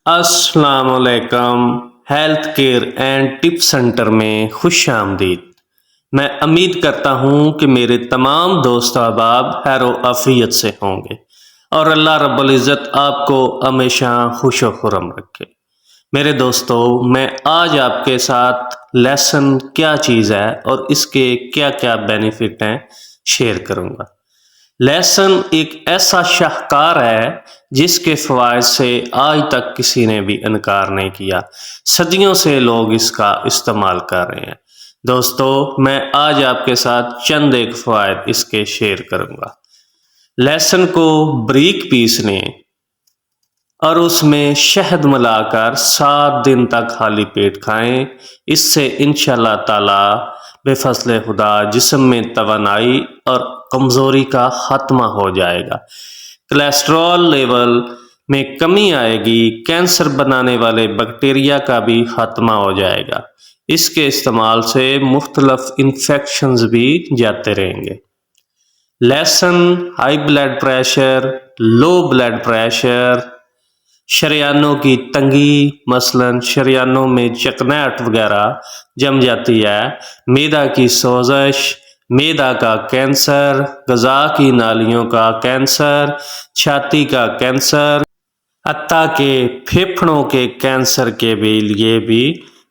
السلام علیکم، health care and tip centre میں خوش آمدید۔ میں امید کرتا ہوں کہ میرے تمام دوست احباب خیر و عافیت سے ہوں گے اور اللہ رب العزت آپ کو ہمیشہ خوش و خرم رکھے۔ میرے دوستو، میں آج آپ کے ساتھ لیسن کیا چیز ہے اور اس کے کیا کیا بینیفٹ ہیں شیئر کروں گا۔ لیسن ایک ایسا شاہکار ہے جس کے فوائد سے آج تک کسی نے بھی انکار نہیں کیا۔ صدیوں سے لوگ اس کا استعمال کر رہے ہیں۔ دوستو، میں آج آپ کے ساتھ چند ایک فوائد اس کے شیئر کروں گا۔ لیسن کو باریک پیسنے اور اس میں شہد ملا کر 7 دن تک خالی پیٹ کھائیں۔ اس سے انشاءاللہ تعالی بے فضل خدا جسم میں توانائی اور کمزوری کا خاتمہ ہو جائے گا، کولیسٹرول لیول میں کمی آئے گی، کینسر بنانے والے بیکٹیریا کا بھی خاتمہ ہو جائے گا۔ اس کے استعمال سے مختلف انفیکشنز بھی جاتے رہیں گے۔ لیسن high blood pressure, low blood pressure, شریانوں کی تنگی، مثلاً شریانوں میں چکناہٹ وغیرہ جم جاتی ہے، معدہ کی سوزش، معدہ کا کینسر، غذا کی نالیوں کا کینسر، چھاتی کا کینسر، حتیٰ کہ پھیپھڑوں کے کینسر کے لیے بھی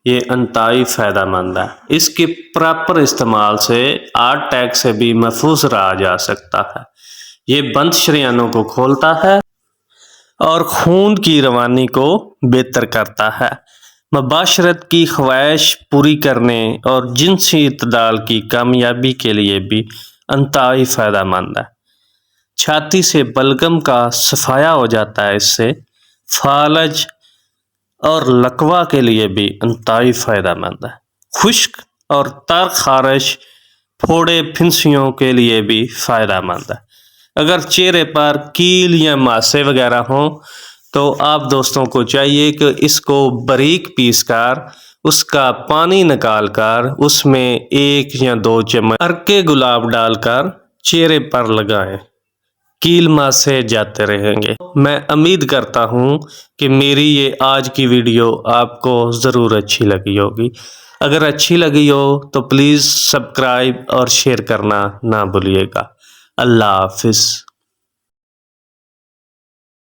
یہ انتہائی فائدہ مند ہے۔ اس کے پراپر استعمال سے ہارٹ اٹیک سے بھی محفوظ رہا جا سکتا ہے۔ یہ بند شریانوں کو کھولتا ہے اور خون کی روانی کو بہتر کرتا ہے، مباشرت کی خواہش پوری کرنے اور جنسی اعتدال کی کامیابی کے لیے بھی انتہائی فائدہ مند ہے۔ چھاتی سے بلغم کا صفایا ہو جاتا ہے، اس سے فالج اور لکوہ کے لیے بھی انتہائی فائدہ مند ہے۔ خشک اور تر خارش، پھوڑے پھنسیوں کے لیے بھی فائدہ مند ہے۔ اگر چہرے پر کیل یا ماسے وغیرہ ہوں تو آپ دوستوں کو چاہیے کہ اس کو باریک پیس کر اس کا پانی نکال کر اس میں 1 یا 2 چمچ عرق گلاب ڈال کر چہرے پر لگائیں، کیل ماسے جاتے رہیں گے۔ میں امید کرتا ہوں کہ میری یہ آج کی ویڈیو آپ کو ضرور اچھی لگی ہوگی۔ اگر اچھی لگی ہو تو پلیز سبسکرائب اور شیئر کرنا نہ بھولیے گا۔ اللہ حافظ۔